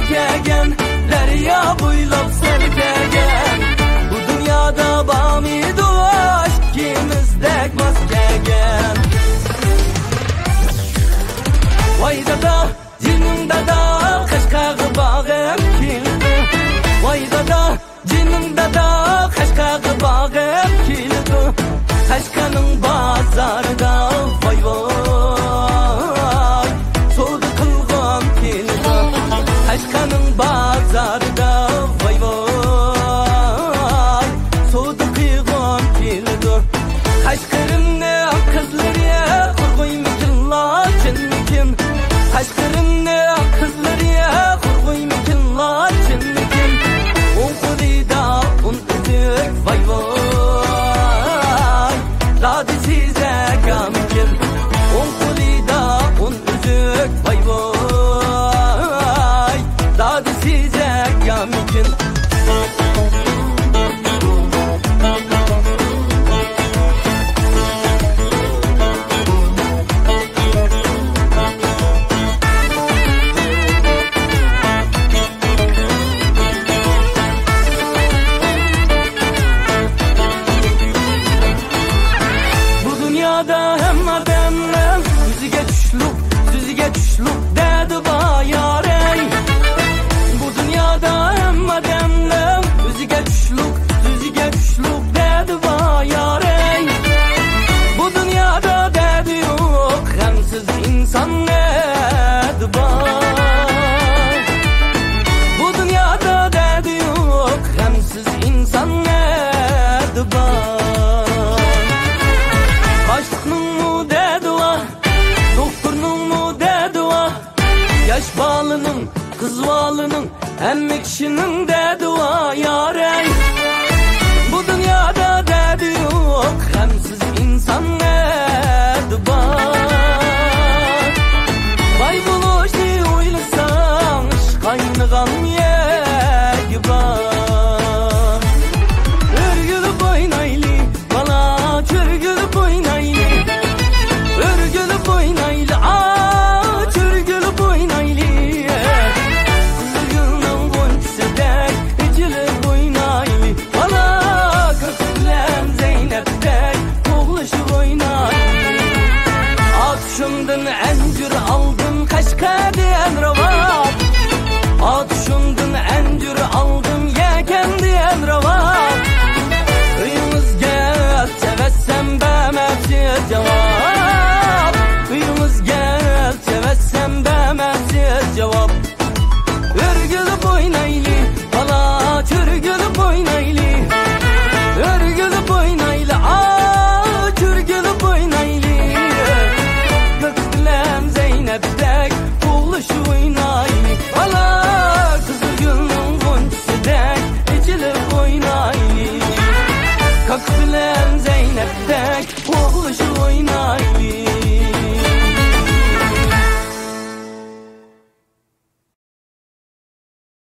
selkegen, derya boylap selkegen. Bu dünyada bamidu aşk ikimizdek maskegen. Vay dada, cinim dada, kaşkağı bağım kildi. Vay dada, cinim dada, kaşkağı bağım kildi. Kaşkanın bazarda vay vay, soğudu kılgım kildi. Kaşkanın bazarda vay vay, soğudu kılgım kildi. Kaşkırım ne kızları kurguyum killa çinnikin. Kaşkırım ne kızları kurguyum killa çinnikin. On kudida on üzük vay vay, ladi size kamkin. On kulida on üzük vay vay, ladi size kamkin. Hem adamlar süzüge düşlük dedi bayarey. Bu dünyada hem adamlar süzüge düşlük dedi bayarey. Bu dünyada dedi yok hemsiz insan dedi bay. Bu dünyada dedi yok hemsiz insan dedi bay. Aşkının mu dedi var, doktorunun mu dedi var. Yaş balının, kız balının, emmi kişinin dedi var yarey. Bu dünyada dedi yok, hemsiz insan dedi var. Vay buluşu uylasan, ışk kaynıgan ye gibi.